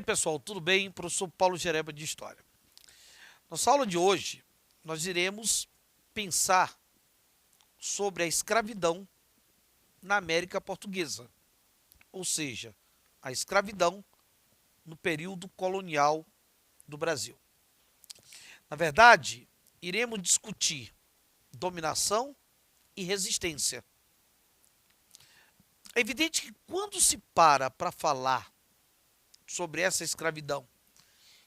pessoal, tudo bem? Professor Paulo Gereba de História. Nossa aula de hoje, nós iremos pensar sobre a escravidão na América Portuguesa, ou seja, a escravidão no período colonial do Brasil. Na verdade, iremos discutir dominação e resistência. É evidente que quando se para falar sobre essa escravidão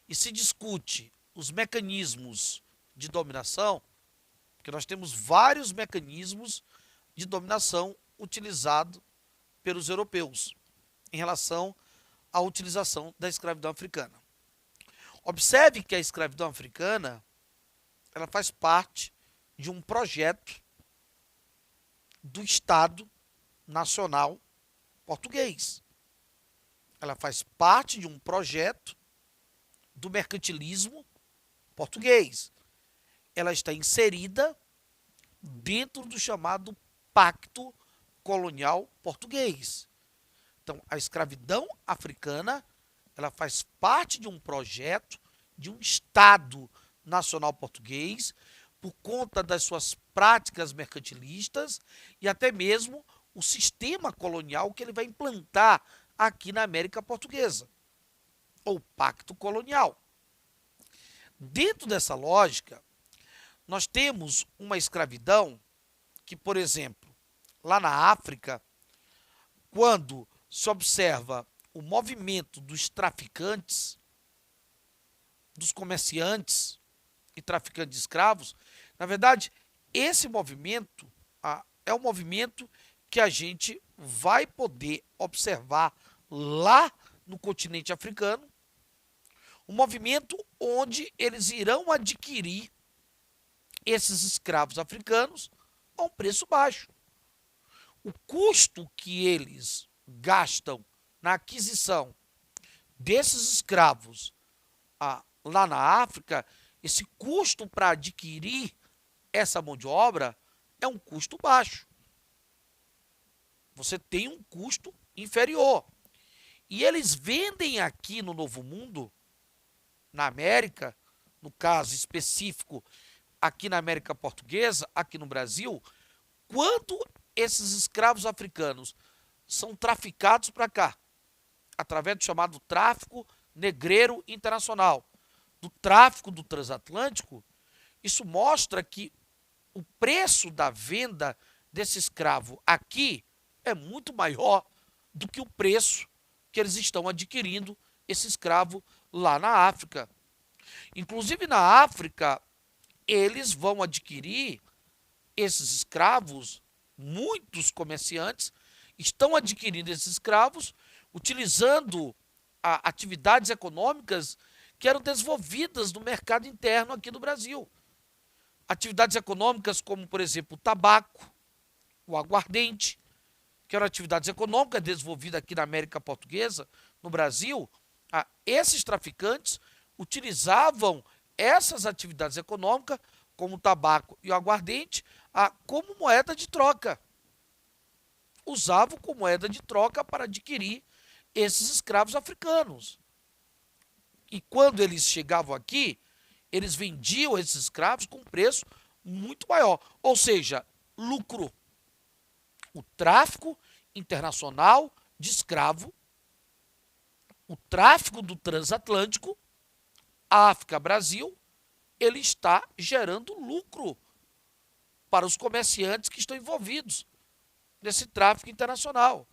e se discute os mecanismos de dominação, porque nós temos vários mecanismos de dominação utilizados pelos europeus em relação à utilização da escravidão africana. Observe que a escravidão africana ela faz parte de um projeto do Estado Nacional Português. Ela faz parte de um projeto do mercantilismo português. Ela está inserida dentro do chamado Pacto Colonial Português. Então, a escravidão africana, ela faz parte de um projeto de um Estado Nacional Português, por conta das suas práticas mercantilistas e até mesmo o sistema colonial que ele vai implantar aqui na América Portuguesa, ou Pacto Colonial. Dentro dessa lógica, nós temos uma escravidão que, por exemplo, lá na África, quando se observa o movimento dos traficantes, dos comerciantes e traficantes de escravos, na verdade, esse movimento é um movimento que a gente vai poder observar lá no continente africano, um movimento onde eles irão adquirir esses escravos africanos a um preço baixo. O custo que eles gastam na aquisição desses escravos lá na África, esse custo para adquirir essa mão de obra é um custo baixo. Você tem um custo inferior. E eles vendem aqui no Novo Mundo, na América, no caso específico aqui na América Portuguesa, aqui no Brasil, quando esses escravos africanos são traficados para cá, através do chamado tráfico negreiro internacional, do tráfico do transatlântico, isso mostra que o preço da venda desse escravo aqui é muito maior do que o preço que eles estão adquirindo esse escravo lá na África. Inclusive na África, eles vão adquirir esses escravos, muitos comerciantes estão adquirindo esses escravos utilizando atividades econômicas que eram desenvolvidas no mercado interno aqui do Brasil. Atividades econômicas como, por exemplo, o tabaco, o aguardente, que eram atividades econômicas desenvolvidas aqui na América Portuguesa, no Brasil. Esses traficantes utilizavam essas atividades econômicas, como o tabaco e o aguardente, como moeda de troca. Usavam como moeda de troca para adquirir esses escravos africanos. E quando eles chegavam aqui, eles vendiam esses escravos com um preço muito maior. Ou seja, lucro. O tráfico internacional de escravo, o tráfico do transatlântico, África-Brasil, ele está gerando lucro para os comerciantes que estão envolvidos nesse tráfico internacional.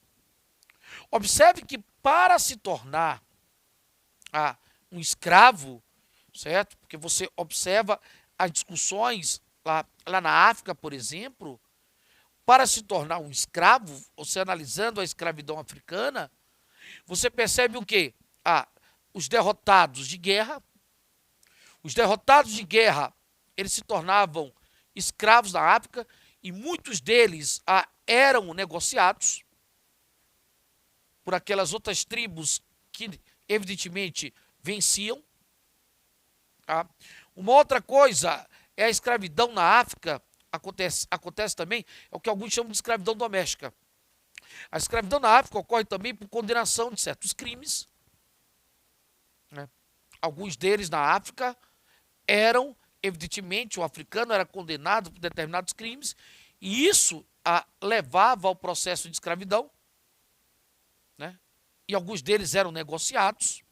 Observe que para se tornar um escravo, certo? Porque você observa as discussões lá na África, por exemplo, para se tornar um escravo, você analisando a escravidão africana, você percebe o quê? Os derrotados de guerra. Os derrotados de guerra, eles se tornavam escravos na África e muitos deles eram negociados por aquelas outras tribos que, evidentemente, venciam. Uma outra coisa é a escravidão na África, acontece também, é o que alguns chamam de escravidão doméstica. A escravidão na África ocorre também por condenação de certos crimes, né? Alguns deles na África eram, evidentemente, o africano era condenado por determinados crimes, e isso levava ao processo de escravidão, né? E alguns deles eram negociados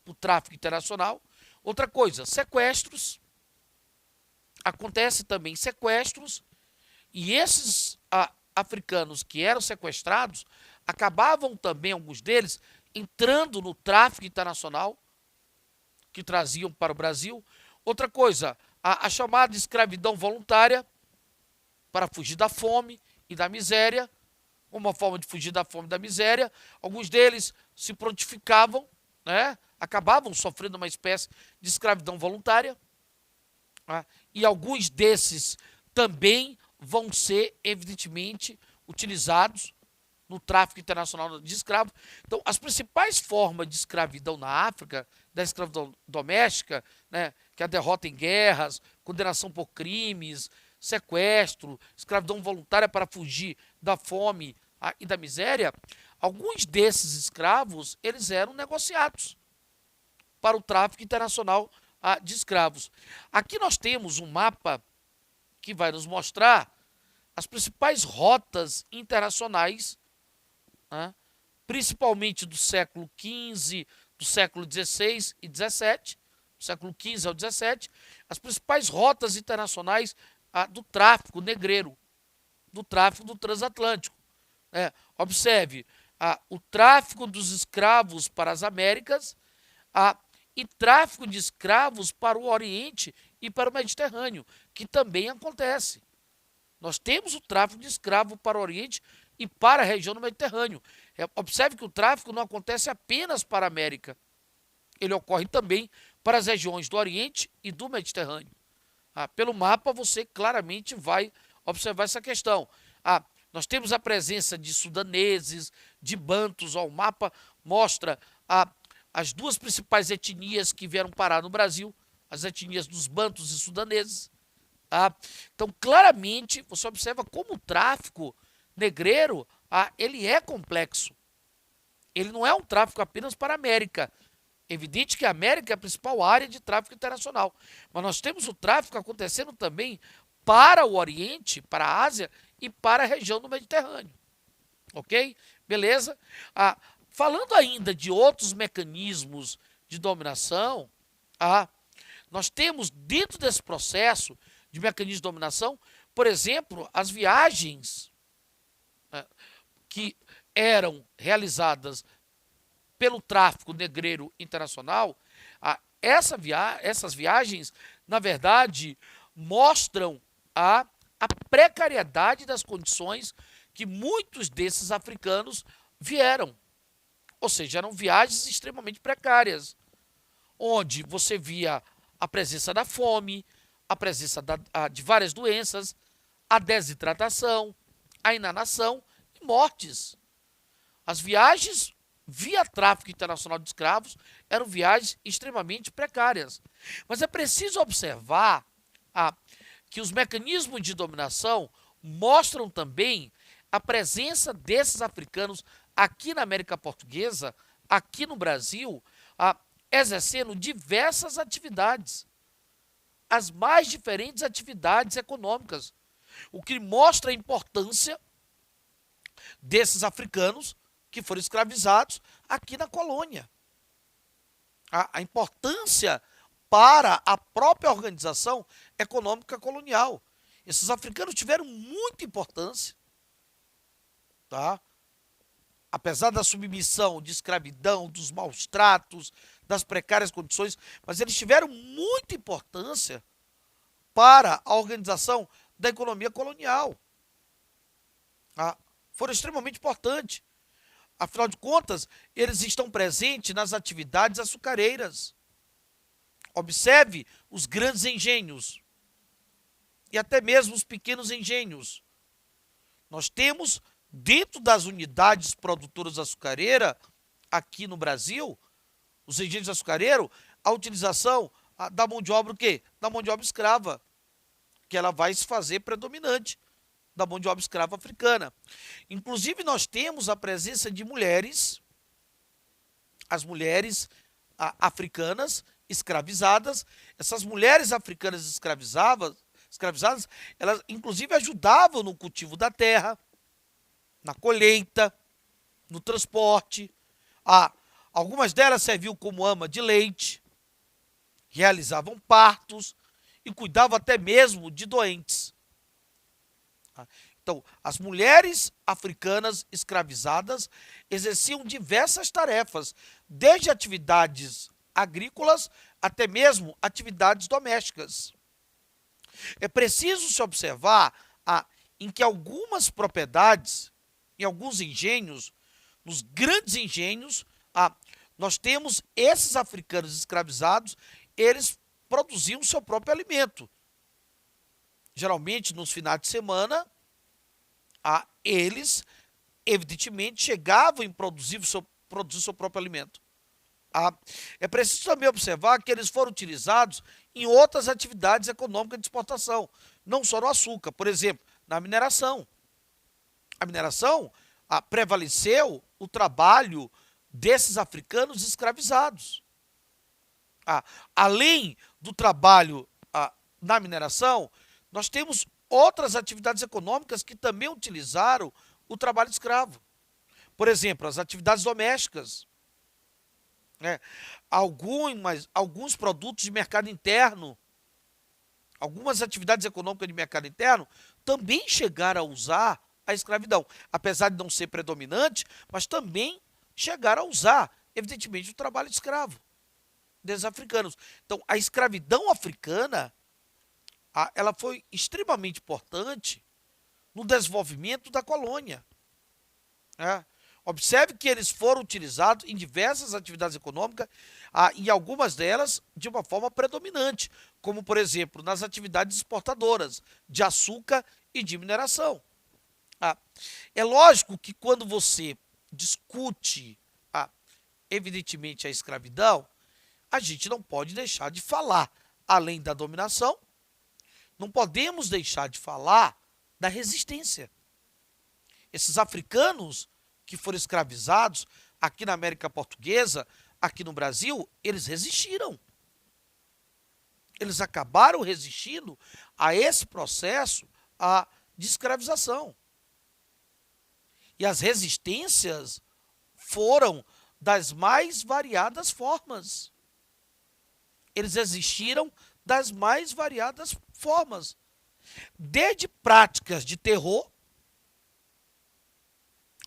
por tráfico internacional. Outra coisa, sequestros. Acontece também sequestros, e esses africanos que eram sequestrados acabavam também, alguns deles, entrando no tráfico internacional que traziam para o Brasil. Outra coisa, a chamada escravidão voluntária para fugir da fome e da miséria, uma forma de fugir da fome e da miséria. Alguns deles se prontificavam, né? Acabavam sofrendo uma espécie de escravidão voluntária, né? E alguns desses também vão ser, evidentemente, utilizados no tráfico internacional de escravos. Então, as principais formas de escravidão na África, da escravidão doméstica, né, que é a derrota em guerras, condenação por crimes, sequestro, escravidão voluntária para fugir da fome e da miséria, alguns desses escravos, eles eram negociados para o tráfico internacional de escravos. Aqui nós temos um mapa que vai nos mostrar as principais rotas internacionais, né, principalmente do século XV, do século XVI e XVII, do século XV ao XVII, as principais rotas internacionais do tráfico negreiro, do tráfico do transatlântico. Observe, o tráfico dos escravos para as Américas e tráfico de escravos para o Oriente e para o Mediterrâneo, que também acontece. Nós temos o tráfico de escravo para o Oriente e para a região do Mediterrâneo. Observe que o tráfico não acontece apenas para a América. Ele ocorre também para as regiões do Oriente e do Mediterrâneo. Pelo mapa você claramente vai observar essa questão. Nós temos a presença de sudaneses, de bantus. O mapa mostra as duas principais etnias que vieram parar no Brasil, as etnias dos bantus e sudaneses. Então, claramente, você observa como o tráfico negreiro ele é complexo. Ele não é um tráfico apenas para a América. Evidente que a América é a principal área de tráfico internacional. Mas nós temos o tráfico acontecendo também para o Oriente, para a Ásia e para a região do Mediterrâneo. Ok? Beleza? Falando ainda de outros mecanismos de dominação, nós temos dentro desse processo de mecanismo de dominação, por exemplo, as viagens que eram realizadas pelo tráfico negreiro internacional. Essas viagens, na verdade, mostram a precariedade das condições que muitos desses africanos vieram. Ou seja, eram viagens extremamente precárias, onde você via a presença da fome, a presença de várias doenças, a desidratação, a inanação e mortes. As viagens via tráfico internacional de escravos eram viagens extremamente precárias. Mas é preciso observar que os mecanismos de dominação mostram também a presença desses africanos aqui na América Portuguesa, aqui no Brasil, exercendo diversas atividades, as mais diferentes atividades econômicas, o que mostra a importância desses africanos que foram escravizados aqui na colônia. A importância para a própria organização econômica colonial. Esses africanos tiveram muita importância, tá? Apesar da submissão, de escravidão, dos maus tratos, das precárias condições, mas eles tiveram muita importância para a organização da economia colonial. Foram extremamente importantes. Afinal de contas, eles estão presentes nas atividades açucareiras. Observe os grandes engenhos e até mesmo os pequenos engenhos. Nós temos, dentro das unidades produtoras açucareiras, aqui no Brasil, os engenhos açucareiros, a utilização da mão de obra o quê? Da mão de obra escrava, que ela vai se fazer predominante da mão de obra escrava africana. Inclusive, nós temos a presença de mulheres, as mulheres africanas escravizadas. Essas mulheres africanas escravizadas, elas inclusive ajudavam no cultivo da terra, na colheita, no transporte. Algumas delas serviam como ama de leite, realizavam partos e cuidavam até mesmo de doentes. Então, as mulheres africanas escravizadas exerciam diversas tarefas, desde atividades agrícolas até mesmo atividades domésticas. É preciso se observar em que algumas propriedades, em alguns engenhos, nos grandes engenhos, nós temos esses africanos escravizados, eles produziam seu próprio alimento. Geralmente, nos finais de semana, eles, evidentemente, chegavam em produzir seu próprio alimento. É preciso também observar que eles foram utilizados em outras atividades econômicas de exportação, não só no açúcar, por exemplo, na mineração. A mineração prevaleceu o trabalho desses africanos escravizados. Além do trabalho na mineração, nós temos outras atividades econômicas que também utilizaram o trabalho escravo. Por exemplo, as atividades domésticas. Alguns produtos de mercado interno, algumas atividades econômicas de mercado interno também chegaram a usar a escravidão, apesar de não ser predominante, mas também chegaram a usar, evidentemente, o trabalho escravo desses africanos. Então, a escravidão africana, ela foi extremamente importante no desenvolvimento da colônia. Observe que eles foram utilizados em diversas atividades econômicas, e algumas delas de uma forma predominante, como, por exemplo, nas atividades exportadoras de açúcar e de mineração. É lógico que quando você discute, evidentemente, a escravidão, a gente não pode deixar de falar, além da dominação, não podemos deixar de falar da resistência. Esses africanos que foram escravizados aqui na América Portuguesa, aqui no Brasil, eles resistiram. Eles acabaram resistindo a esse processo de escravização. E as resistências foram das mais variadas formas. Eles resistiram das mais variadas formas. Desde práticas de terror,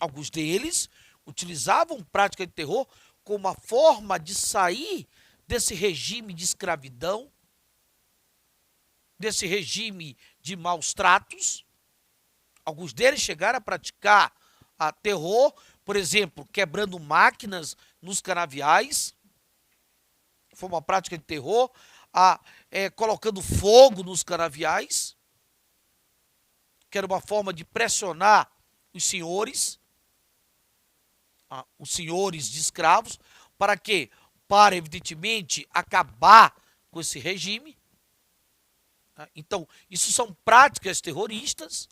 alguns deles utilizavam prática de terror como uma forma de sair desse regime de escravidão, desse regime de maus tratos. Alguns deles chegaram a praticar terror, por exemplo, quebrando máquinas nos canaviais. Foi uma prática de terror, colocando fogo nos canaviais, que era uma forma de pressionar os senhores de escravos, para quê? Para, evidentemente, acabar com esse regime. Então, isso são práticas terroristas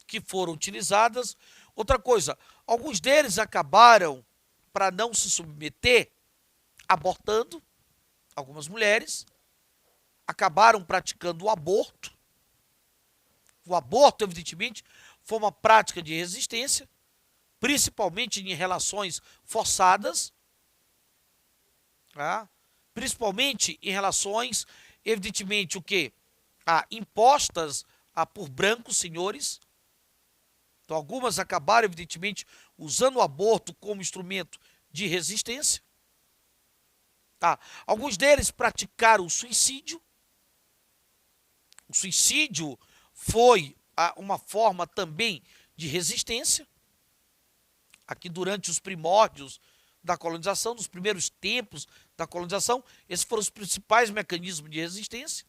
que foram utilizadas. Outra coisa, alguns deles acabaram, para não se submeter, abortando. Algumas mulheres acabaram praticando o aborto. O aborto, evidentemente, foi uma prática de resistência, principalmente em relações forçadas, principalmente em relações, evidentemente, o quê? Impostas por brancos senhores. Então, algumas acabaram, evidentemente, usando o aborto como instrumento de resistência. Alguns deles praticaram o suicídio. O suicídio foi uma forma também de resistência. Aqui durante os primórdios da colonização, nos primeiros tempos da colonização, esses foram os principais mecanismos de resistência.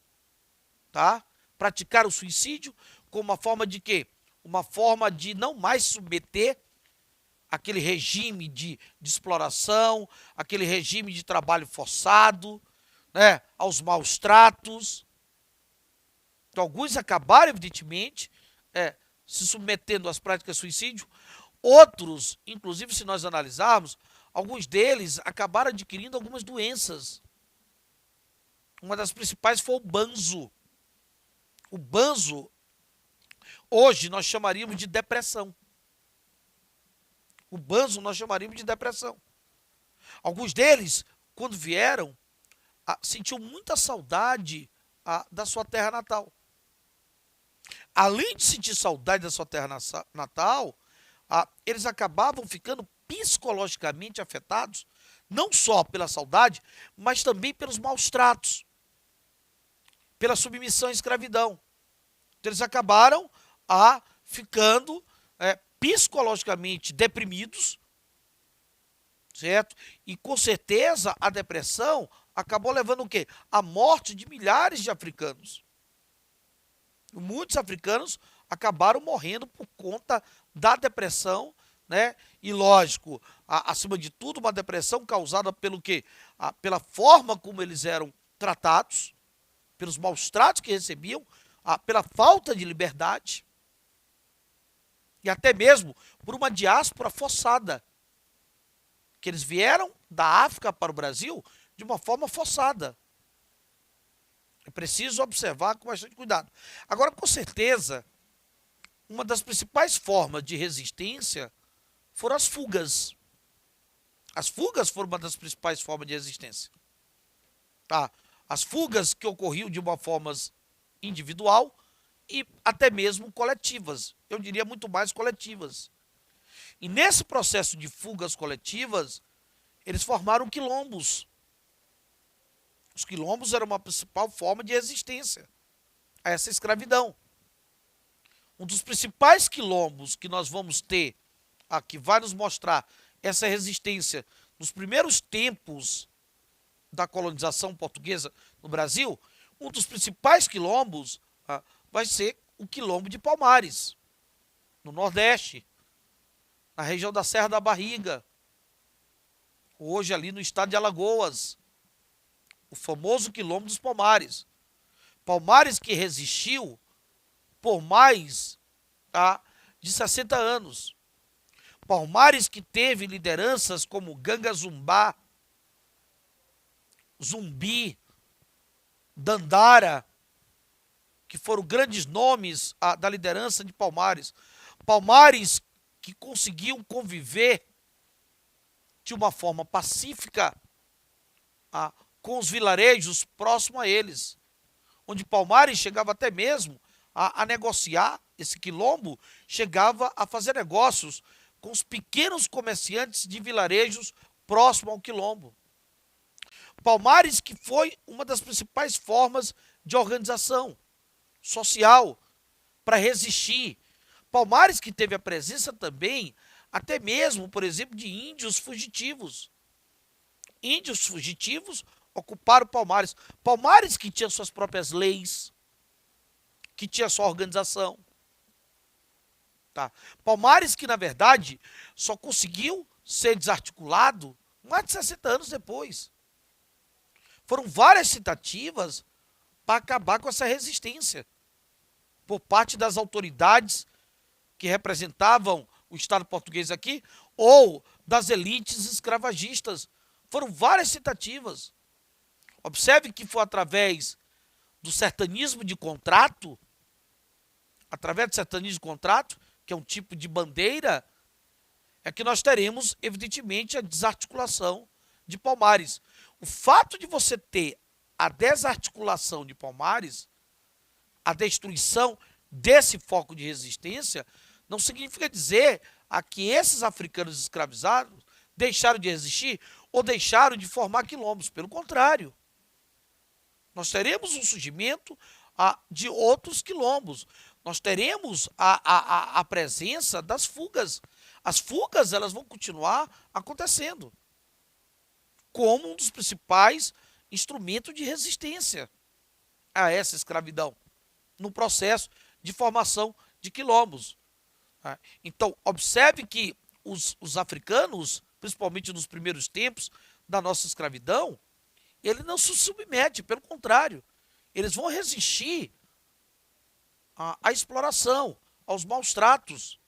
Praticar o suicídio como uma forma de quê? Uma forma de não mais submeter aquele regime de exploração, aquele regime de trabalho forçado, aos maus tratos. Então, alguns acabaram, evidentemente, se submetendo às práticas de suicídio. Outros, inclusive, se nós analisarmos, alguns deles acabaram adquirindo algumas doenças. Uma das principais foi o banzo. O banzo, hoje nós chamaríamos de depressão. O banzo nós chamaríamos de depressão. Alguns deles, quando vieram, sentiu muita saudade da sua terra natal. Além de sentir saudade da sua terra natal, eles acabavam ficando psicologicamente afetados, não só pela saudade, mas também pelos maus tratos, pela submissão à escravidão. Então, eles acabaram ficando psicologicamente deprimidos, certo? E com certeza a depressão acabou levando o quê? A morte de milhares de africanos. Muitos africanos acabaram morrendo por conta da depressão, né? E lógico, acima de tudo, uma depressão causada pelo quê? Pela forma como eles eram tratados, pelos maus tratos que recebiam, pela falta de liberdade e até mesmo por uma diáspora forçada, que eles vieram da África para o Brasil de uma forma forçada. É preciso observar com bastante cuidado. Agora, com certeza, uma das principais formas de resistência foram as fugas. As fugas foram uma das principais formas de resistência. Tá? As fugas que ocorriam de uma forma individual e até mesmo coletivas. Eu diria muito mais coletivas. E nesse processo de fugas coletivas, eles formaram quilombos. Os quilombos eram uma principal forma de resistência a essa escravidão. Um dos principais quilombos que nós vamos ter, que vai nos mostrar essa resistência nos primeiros tempos da colonização portuguesa no Brasil, um dos principais quilombos vai ser o quilombo de Palmares, no Nordeste, na região da Serra da Barriga, hoje ali no estado de Alagoas, o famoso quilombo dos Palmares. Palmares que resistiu por mais de 60 anos. Palmares que teve lideranças como Ganga Zumbá, Zumbi, Dandara, que foram grandes nomes da liderança de Palmares. Palmares que conseguiam conviver de uma forma pacífica com os vilarejos próximos a eles, onde Palmares chegava até mesmo a negociar, esse quilombo chegava a fazer negócios com os pequenos comerciantes de vilarejos próximos ao quilombo. Palmares que foi uma das principais formas de organização social para resistir. Palmares que teve a presença também, até mesmo, por exemplo, de índios fugitivos. Índios fugitivos ocuparam Palmares. Palmares que tinha suas próprias leis, que tinha sua organização. Tá? Palmares que, na verdade, só conseguiu ser desarticulado mais de 60 anos depois. Foram várias tentativas para acabar com essa resistência por parte das autoridades que representavam o Estado português aqui ou das elites escravagistas. Foram várias tentativas. Observe que foi através do sertanismo de contrato, que é um tipo de bandeira, é que nós teremos, evidentemente, a desarticulação de Palmares. O fato de você ter a desarticulação de Palmares, a destruição desse foco de resistência, não significa dizer que esses africanos escravizados deixaram de resistir ou deixaram de formar quilombos. Pelo contrário, nós teremos um surgimento de outros quilombos. Nós teremos a presença das fugas. As fugas elas vão continuar acontecendo como um dos principais instrumentos de resistência a essa escravidão, no processo de formação de quilombos. Então, observe que os africanos, principalmente nos primeiros tempos da nossa escravidão, ele não se submete, pelo contrário, eles vão resistir à exploração, aos maus tratos,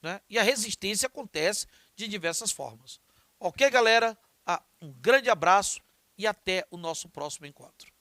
né? E a resistência acontece de diversas formas. Ok, galera? Um grande abraço e até o nosso próximo encontro.